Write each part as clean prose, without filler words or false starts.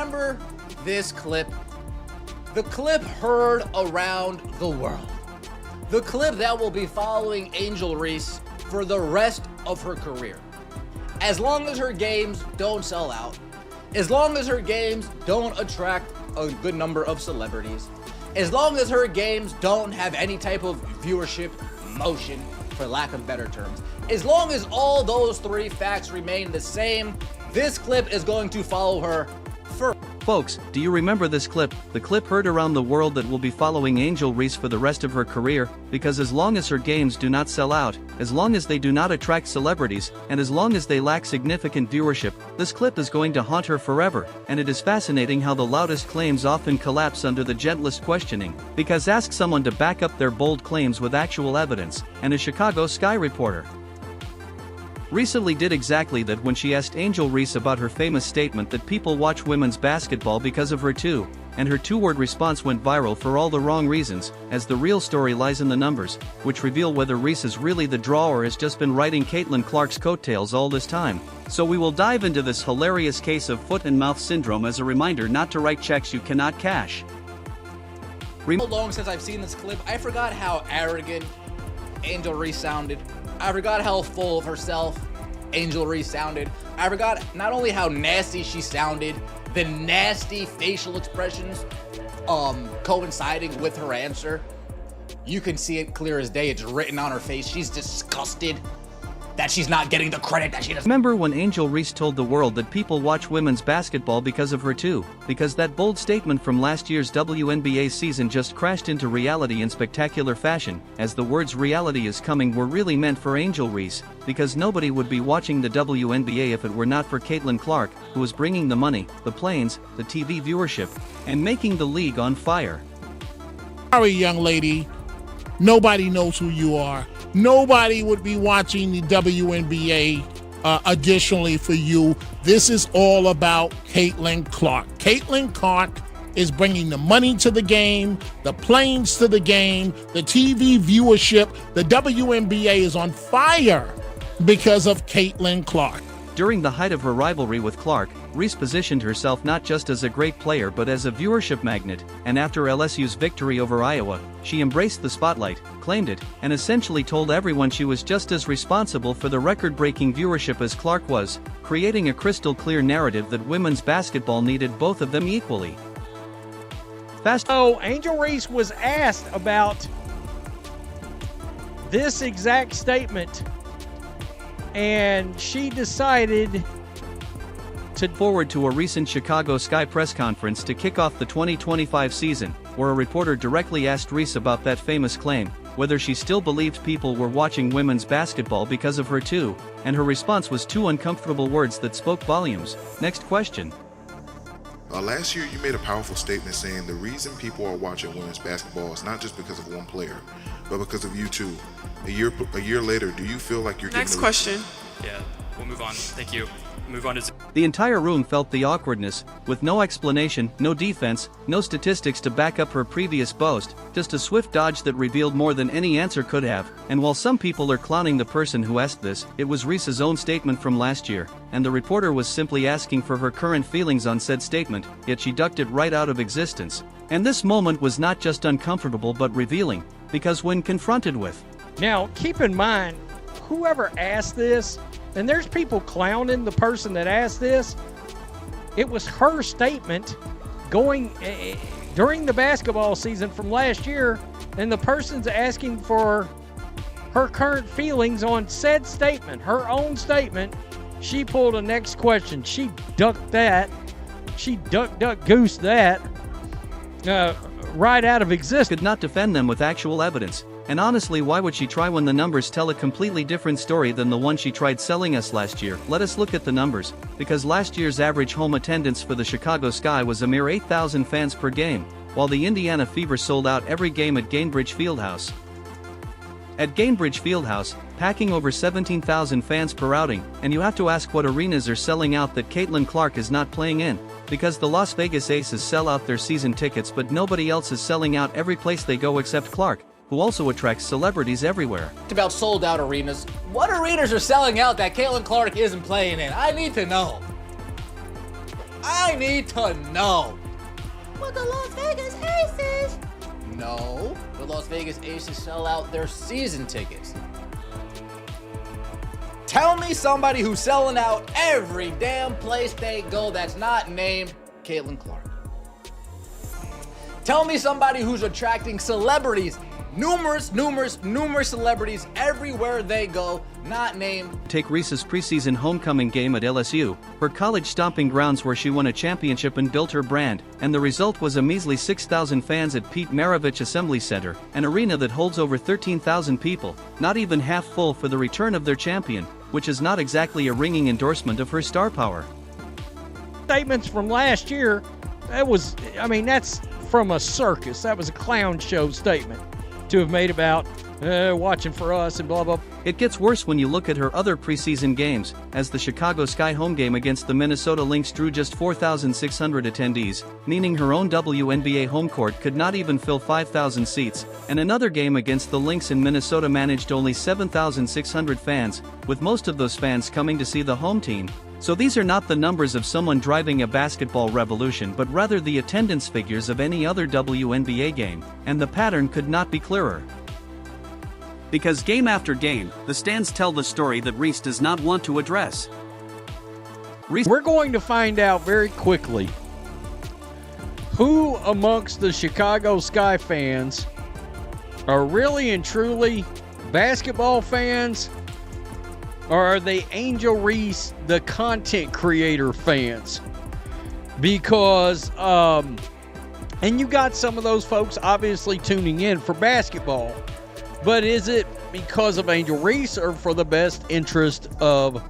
remember this clip? The clip heard around the world. The clip that will be following Angel Reese for the rest of her career. As long as her games don't sell out, as long as her games don't attract a good number of celebrities, as long as her games don't have any type of viewership motion, for lack of better terms, as long as all those three facts remain the same, this clip is going to follow her forever. Folks, do you remember this clip? The clip heard around the world that will be following Angel Reese for the rest of her career, because as long as her games do not sell out, as long as they do not attract celebrities, and as long as they lack significant viewership, this clip is going to haunt her forever. And it is fascinating how the loudest claims often collapse under the gentlest questioning, because ask someone to back up their bold claims with actual evidence, and a Chicago Sky reporter recently did exactly that when she asked Angel Reese about her famous statement that people watch women's basketball because of her too, and her two-word response went viral for all the wrong reasons, as the real story lies in the numbers, which reveal whether Reese is really the draw or has just been riding Caitlin Clark's coattails all this time. So we will dive into this hilarious case of foot and mouth syndrome as a reminder not to write checks you cannot cash. So long since I've seen this clip, I forgot how arrogant Angel Reese sounded. I forgot how full of herself Angel Reese sounded. I forgot not only how nasty she sounded, the nasty facial expressions coinciding with her answer. You can see it clear as day. It's written on her face. She's disgusted that she's not getting the credit that she does. Remember when Angel Reese told the world that people watch women's basketball because of her too? Because that bold statement from last year's WNBA season just crashed into reality in spectacular fashion, as the words "reality is coming" were really meant for Angel Reese, because nobody would be watching the WNBA if it were not for Caitlin Clark, who was bringing the money, the planes, the TV viewership, and making the league on fire. Sorry, young lady. Nobody knows who you are. Nobody would be watching the WNBA additionally for you. This is all about Caitlin Clark. Caitlin Clark is bringing the money to the game, the planes to the game, the TV viewership. The WNBA is on fire because of Caitlin Clark. During the height of her rivalry with Clark, Reese positioned herself not just as a great player but as a viewership magnet, and after LSU's victory over Iowa, she embraced the spotlight, claimed it, and essentially told everyone she was just as responsible for the record-breaking viewership as Clark was, creating a crystal-clear narrative that women's basketball needed both of them equally. Angel Reese was asked about this exact statement, and she decided to forward to a recent Chicago Sky press conference to kick off the 2025 season, where a reporter directly asked Reese about that famous claim, whether she still believed people were watching women's basketball because of her too, and her response was two uncomfortable words that spoke volumes. Next question. Last year, you made a powerful statement saying the reason people are watching women's basketball is not just because of one player, but because of you too. A year later, do you feel like you're Next getting question. Yeah, we'll move on. Thank you. Move on to... The entire room felt the awkwardness, with no explanation, no defense, no statistics to back up her previous boast, just a swift dodge that revealed more than any answer could have. And while some people are clowning the person who asked this, it was Reese's own statement from last year, and the reporter was simply asking for her current feelings on said statement, yet she ducked it right out of existence. And this moment was not just uncomfortable but revealing, because when confronted with... Now, keep in mind, whoever asked this, and there's people clowning the person that asked this, it was her statement going during the basketball season from last year, and the person's asking for her current feelings on said statement, her own statement. She pulled a next question. She ducked that. She duck goose that right out of existence. Could not defend them with actual evidence. And honestly, why would she try when the numbers tell a completely different story than the one she tried selling us last year? Let us look at the numbers, because last year's average home attendance for the Chicago Sky was a mere 8,000 fans per game, while the Indiana Fever sold out every game at Gainbridge Fieldhouse. At Gainbridge Fieldhouse, packing over 17,000 fans per outing, and you have to ask what arenas are selling out that Caitlin Clark is not playing in, because the Las Vegas Aces sell out their season tickets but nobody else is selling out every place they go except Clark, who also attracts celebrities everywhere. About sold out arenas. What arenas are selling out that Caitlin Clark isn't playing in? I need to know. I need to know. Well, the Las Vegas Aces. No, the Las Vegas Aces sell out their season tickets. Tell me somebody who's selling out every damn place they go that's not named Caitlin Clark. Tell me somebody who's attracting celebrities, numerous celebrities everywhere they go, not named. Take Reese's preseason homecoming game at LSU, her college stomping grounds where she won a championship and built her brand, and the result was a measly 6,000 fans at Pete Maravich Assembly Center, an arena that holds over 13,000 people, not even half full for the return of their champion, which is not exactly a ringing endorsement of her star power. Statements from last year, that's from a circus. That was a clown show statement to have made about watching for us and blah, blah. It gets worse when you look at her other preseason games, as the Chicago Sky home game against the Minnesota Lynx drew just 4,600 attendees, meaning her own WNBA home court could not even fill 5,000 seats, and another game against the Lynx in Minnesota managed only 7,600 fans, with most of those fans coming to see the home team. So these are not the numbers of someone driving a basketball revolution but rather the attendance figures of any other WNBA game, and the pattern could not be clearer. Because game after game, the stands tell the story that Reese does not want to address. We're going to find out very quickly who amongst the Chicago Sky fans are really and truly basketball fans, or are they Angel Reese, the content creator fans? Because, and you got some of those folks obviously tuning in for basketball, but is it because of Angel Reese or for the best interest of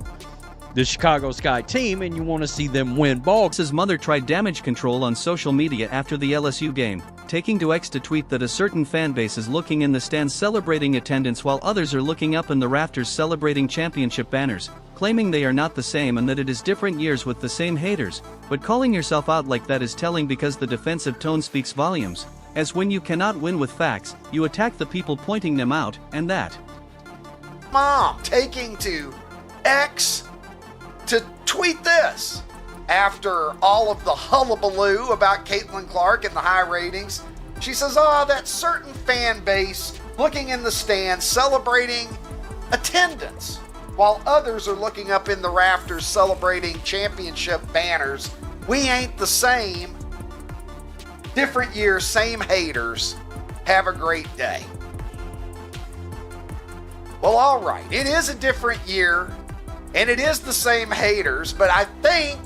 the Chicago Sky team and you want to see them win ball? His mother tried damage control on social media after the LSU game, taking to X to tweet that a certain fan base is looking in the stands celebrating attendance while others are looking up in the rafters celebrating championship banners, claiming they are not the same and that it is different years with the same haters. But calling yourself out like that is telling because the defensive tone speaks volumes, as when you cannot win with facts, you attack the people pointing them out, and that. Mom taking to X to tweet this after all of the hullabaloo about Caitlin Clark and the high ratings. She says, that certain fan base looking in the stands celebrating attendance while others are looking up in the rafters celebrating championship banners. We ain't the same. Different years, same haters. Have a great day. Well, all right. It is a different year, and it is the same haters, but I think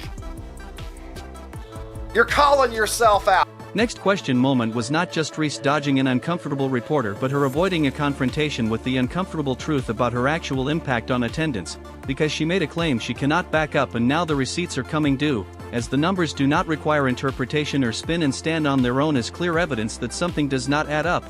you're calling yourself out. Next question moment was not just Reese dodging an uncomfortable reporter but her avoiding a confrontation with the uncomfortable truth about her actual impact on attendance, because she made a claim she cannot back up and now the receipts are coming due, as the numbers do not require interpretation or spin and stand on their own as clear evidence that something does not add up.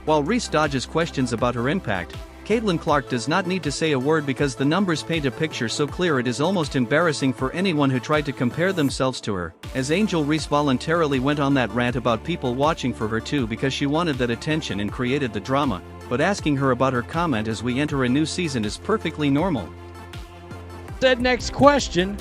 While Reese dodges questions about her impact, Caitlin Clark does not need to say a word because the numbers paint a picture so clear it is almost embarrassing for anyone who tried to compare themselves to her, as Angel Reese voluntarily went on that rant about people watching for her too because she wanted that attention and created the drama, but asking her about her comment as we enter a new season is perfectly normal. Said next question.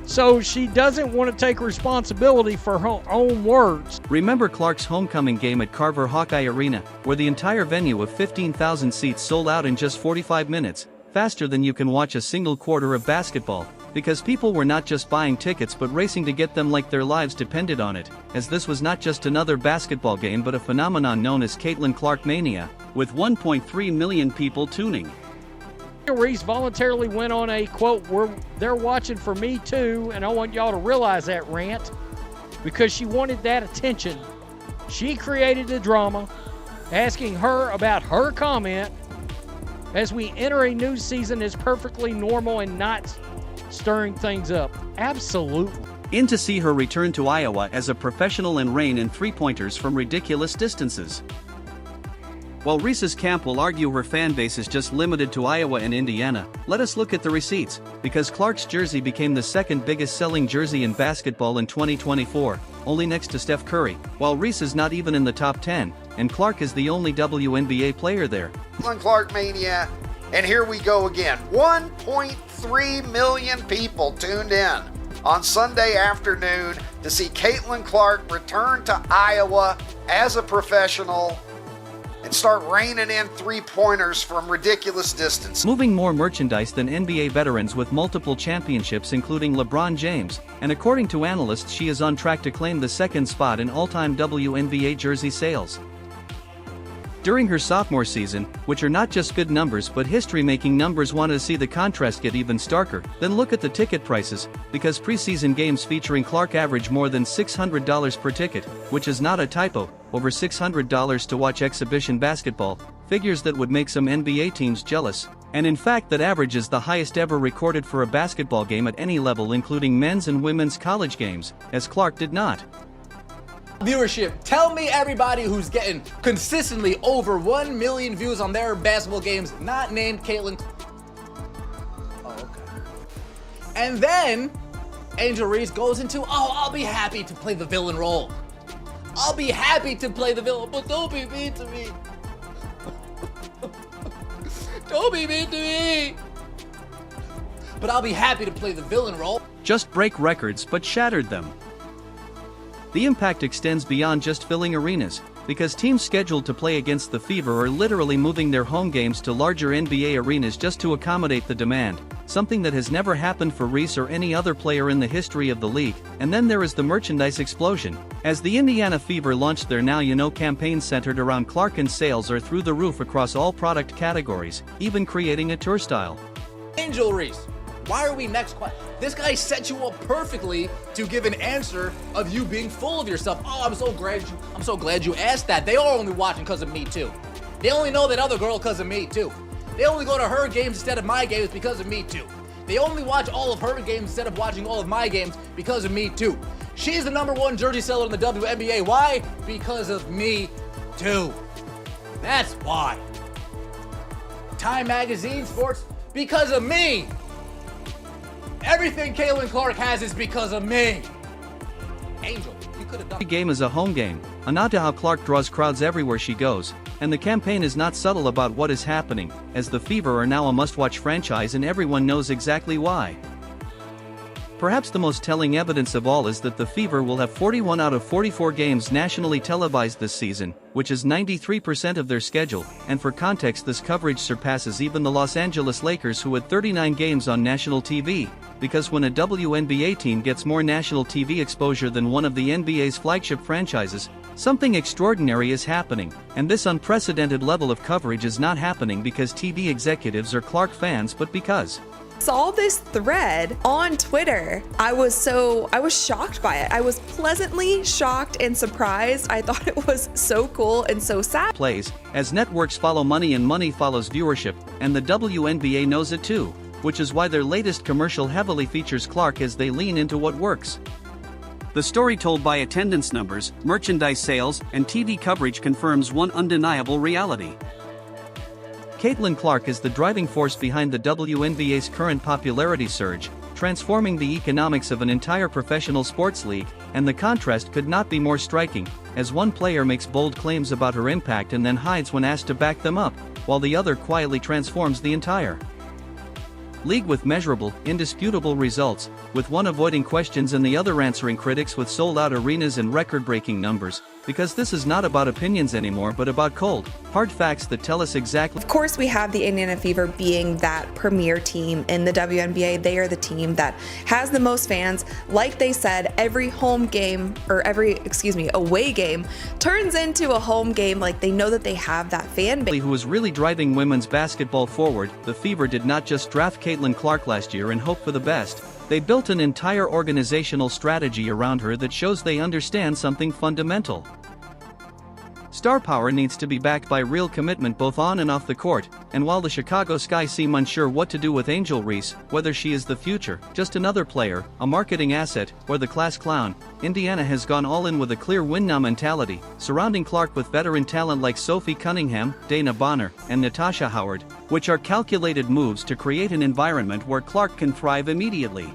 So she doesn't want to take responsibility for her own words. Remember Clark's homecoming game at Carver Hawkeye Arena, where the entire venue of 15,000 seats sold out in just 45 minutes, faster than you can watch a single quarter of basketball, because people were not just buying tickets but racing to get them like their lives depended on it, as this was not just another basketball game but a phenomenon known as Caitlin Clark Mania, with 1.3 million people tuning. Reese voluntarily went on a quote, they're watching for me too, and I want y'all to realize that rant, because she wanted that attention. She created the drama, asking her about her comment as we enter a new season is perfectly normal and not stirring things up. Absolutely. In to see her return to Iowa as a professional and reign in three-pointers from ridiculous distances. While Reese's camp will argue her fan base is just limited to Iowa and Indiana, let us look at the receipts, because Clark's jersey became the second biggest selling jersey in basketball in 2024, only next to Steph Curry, while Reese is not even in the top 10, and Clark is the only WNBA player there. Clark Mania, and here we go again. 1.3 million people tuned in. on Sunday afternoon to see Caitlin Clark return to Iowa as a professional and start raining in three-pointers from ridiculous distance. Moving more merchandise than NBA veterans with multiple championships including LeBron James, and according to analysts she is on track to claim the second spot in all-time WNBA jersey sales. During her sophomore season, which are not just good numbers but history-making numbers, want to see the contrast get even starker, then look at the ticket prices, because preseason games featuring Clark average more than $600 per ticket, which is not a typo, over $600 to watch exhibition basketball, figures that would make some NBA teams jealous, and in fact that average is the highest ever recorded for a basketball game at any level including men's and women's college games, as Clark did not. Viewership. Tell me everybody who's getting consistently over 1 million views on their basketball games, not named Caitlin. Oh, okay. And then Angel Reese goes into, oh, I'll be happy to play the villain role. I'll be happy to play the villain, but don't be mean to me. Don't be mean to me. But I'll be happy to play the villain role. Just break records but shattered them. The impact extends beyond just filling arenas, because teams scheduled to play against the Fever are literally moving their home games to larger NBA arenas just to accommodate the demand, something that has never happened for Reese or any other player in the history of the league. And then there is the merchandise explosion. As the Indiana Fever launched their Now You Know campaign centered around Clark, and sales are through the roof across all product categories, even creating a tour style. Angel Reese, why are we next? This guy set you up perfectly to give an answer of you being full of yourself. Oh, I'm so glad you asked that. They are only watching because of me too. They only know that other girl because of me too. They only go to her games instead of my games because of me too. They only watch all of her games instead of watching all of my games because of me too. She's the #1 jersey seller in the WNBA. Why? Because of me too. That's why. Time Magazine Sports, because of me. Everything Caitlin Clark has is because of me. Angel, you could have done. Every game is a home game, a nod to how Clark draws crowds everywhere she goes, and the campaign is not subtle about what is happening, as the Fever are now a must-watch franchise and everyone knows exactly why. Perhaps the most telling evidence of all is that the Fever will have 41 out of 44 games nationally televised this season, which is 93% of their schedule, and for context this coverage surpasses even the Los Angeles Lakers, who had 39 games on national TV, because when a WNBA team gets more national TV exposure than one of the NBA's flagship franchises, something extraordinary is happening, and this unprecedented level of coverage is not happening because TV executives are Clark fans but because saw this thread on Twitter. I was shocked by it. I was pleasantly shocked and surprised. I thought it was so cool and so sad. Plays, as networks follow money and money follows viewership, and the WNBA knows it too, which is why their latest commercial heavily features Clark as they lean into what works. The story told by attendance numbers, merchandise sales, and TV coverage confirms one undeniable reality. Caitlin Clark is the driving force behind the WNBA's current popularity surge, transforming the economics of an entire professional sports league, and the contrast could not be more striking, as one player makes bold claims about her impact and then hides when asked to back them up, while the other quietly transforms the entire league with measurable, indisputable results, with one avoiding questions and the other answering critics with sold-out arenas and record-breaking numbers, because this is not about opinions anymore but about cold, hard facts that tell us exactly. Of course, we have the Indiana Fever being that premier team in the WNBA. They are the team that has the most fans. Like they said, every away game turns into a home game. Like they know that they have that fan base. Who is really driving women's basketball forward. The Fever did not just draft Caitlin Clark last year and hope for the best. They built an entire organizational strategy around her that shows they understand something fundamental. Star power needs to be backed by real commitment both on and off the court, and while the Chicago Sky seem unsure what to do with Angel Reese, whether she is the future, just another player, a marketing asset, or the class clown, Indiana has gone all in with a clear win-now mentality, surrounding Clark with veteran talent like Sophie Cunningham, Dana Bonner, and Natasha Howard, which are calculated moves to create an environment where Clark can thrive immediately.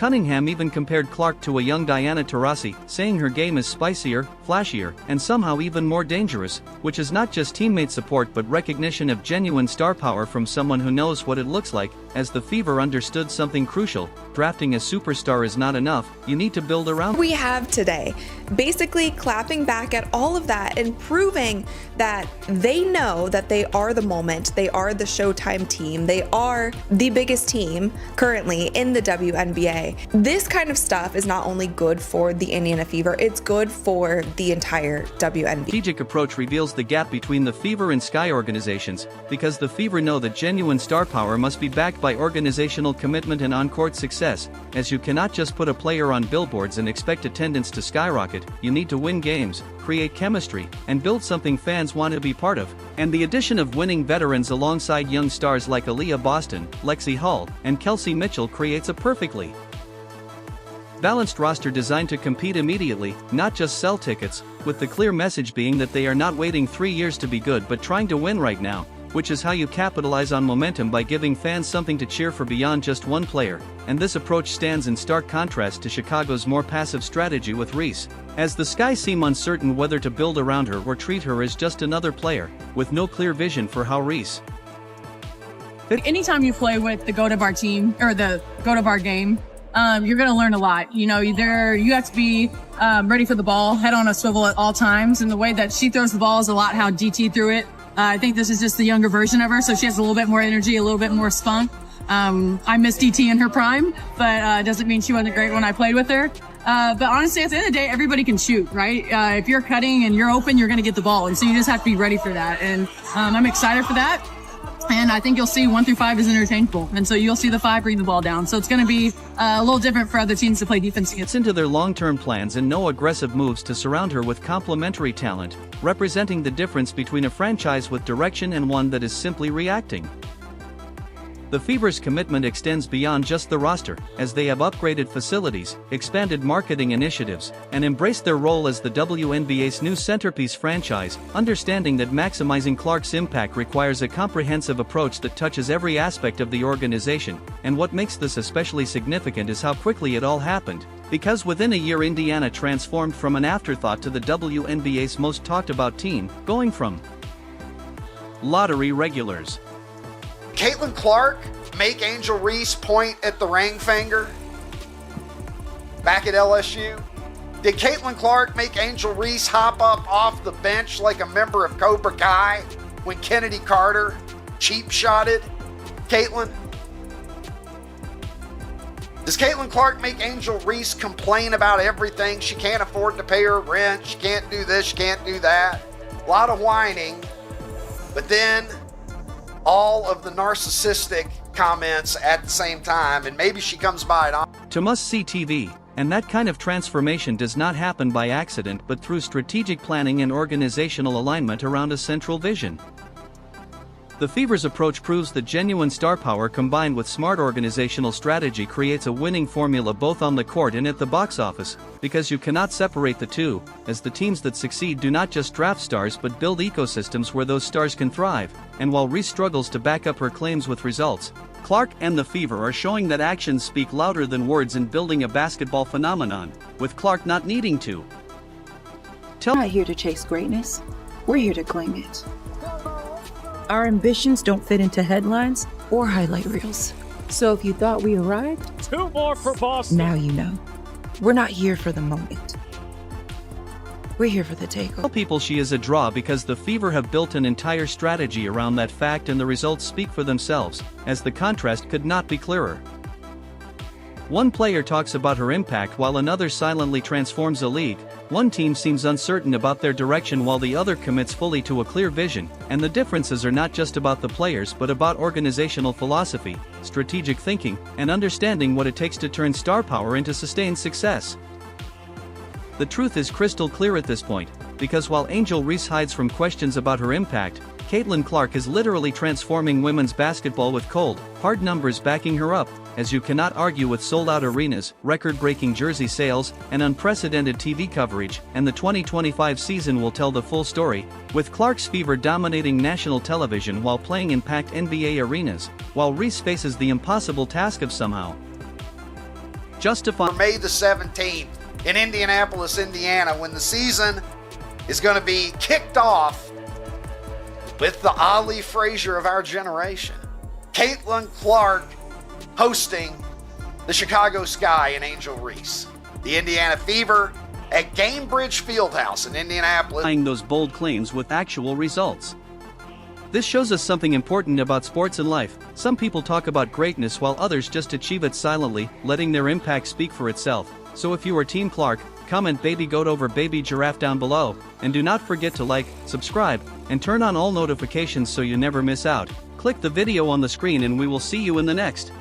Cunningham even compared Clark to a young Diana Taurasi, saying her game is spicier, flashier, and somehow even more dangerous, which is not just teammate support but recognition of genuine star power from someone who knows what it looks like. As the Fever understood something crucial, drafting a superstar is not enough, you need to build around we have today, basically clapping back at all of that and proving that they know that they are the moment, they are the Showtime team, they are the biggest team currently in the WNBA. This kind of stuff is not only good for the Indiana Fever, it's good for the entire WNBA. Strategic approach reveals the gap between the Fever and Sky organizations, because the Fever know that genuine star power must be backed by organizational commitment and on-court success, as you cannot just put a player on billboards and expect attendance to skyrocket. You need to win games, create chemistry, and build something fans want to be part of. And the addition of winning veterans alongside young stars like Aaliyah Boston, Lexi Hull, and Kelsey Mitchell creates a perfectly balanced roster designed to compete immediately, not just sell tickets, with the clear message being that they are not waiting 3 years to be good but trying to win right now, which is how you capitalize on momentum by giving fans something to cheer for beyond just one player. And this approach stands in stark contrast to Chicago's more passive strategy with Reese, as the Sky seem uncertain whether to build around her or treat her as just another player, with no clear vision for how Reese. Anytime you play with the GOAT of our team, or the GOAT of our game, you're going to learn a lot. You know, you have to be ready for the ball, head on a swivel at all times. And the way that she throws the ball is a lot how DT threw it. I think this is just the younger version of her, so she has a little bit more energy, a little bit more spunk. I miss DT in her prime, but it doesn't mean she wasn't great when I played with her. But honestly, at the end of the day, everybody can shoot, right? If you're cutting and you're open, you're going to get the ball. And so you just have to be ready for that. And I'm excited for that. And I think you'll see 1 through 5 is interchangeable. And so you'll see the 5 bring the ball down. So it's going to be a little different for other teams to play defense against. It's into their long-term plans and no aggressive moves to surround her with complementary talent, representing the difference between a franchise with direction and one that is simply reacting. The Fever's commitment extends beyond just the roster, as they have upgraded facilities, expanded marketing initiatives, and embraced their role as the WNBA's new centerpiece franchise, understanding that maximizing Clark's impact requires a comprehensive approach that touches every aspect of the organization. And what makes this especially significant is how quickly it all happened, because within a year Indiana transformed from an afterthought to the WNBA's most talked about team, going from lottery regulars. Caitlin Clark make Angel Reese point at the ring finger back at LSU? Did Caitlin Clark make Angel Reese hop up off the bench like a member of Cobra Kai when Kennedy Carter cheap-shotted Caitlin? Does Caitlin Clark make Angel Reese complain about everything? She can't afford to pay her rent, she can't do this, she can't do that. A lot of whining, but then all of the narcissistic comments at the same time, and maybe she comes by it on. To must-see TV, and that kind of transformation does not happen by accident but through strategic planning and organizational alignment around a central vision. The Fever's approach proves that genuine star power combined with smart organizational strategy creates a winning formula both on the court and at the box office, because you cannot separate the two, as the teams that succeed do not just draft stars but build ecosystems where those stars can thrive. And while Reese struggles to back up her claims with results, Clark and the Fever are showing that actions speak louder than words in building a basketball phenomenon, with Clark not needing to. We're not here to chase greatness, we're here to claim it. Our ambitions don't fit into headlines or highlight reels. So if you thought we arrived, 2 more for Boston. now you know. We're not here for the moment. We're here for the takeover. Tell people she is a draw because the Fever have built an entire strategy around that fact, and the results speak for themselves, as the contrast could not be clearer. One player talks about her impact while another silently transforms a league. One team seems uncertain about their direction while the other commits fully to a clear vision, and the differences are not just about the players but about organizational philosophy, strategic thinking, and understanding what it takes to turn star power into sustained success. The truth is crystal clear at this point, because while Angel Reese hides from questions about her impact, Caitlin Clark is literally transforming women's basketball with cold, hard numbers backing her up, as you cannot argue with sold-out arenas, record-breaking jersey sales, and unprecedented TV coverage, and the 2025 season will tell the full story, with Clark's Fever dominating national television while playing in packed NBA arenas, while Reese faces the impossible task of somehow Justify May the 17th in Indianapolis, Indiana, when the season is going to be kicked off with the Ali Frazier of our generation. Caitlin Clark hosting the Chicago Sky and Angel Reese. The Indiana Fever at Gamebridge Fieldhouse in Indianapolis. those bold claims with actual results. This shows us something important about sports and life. Some people talk about greatness while others just achieve it silently, letting their impact speak for itself. So if you are Team Clark, comment baby goat over baby giraffe down below, and do not forget to like, subscribe, and turn on all notifications so you never miss out. Click the video on the screen and we will see you in the next.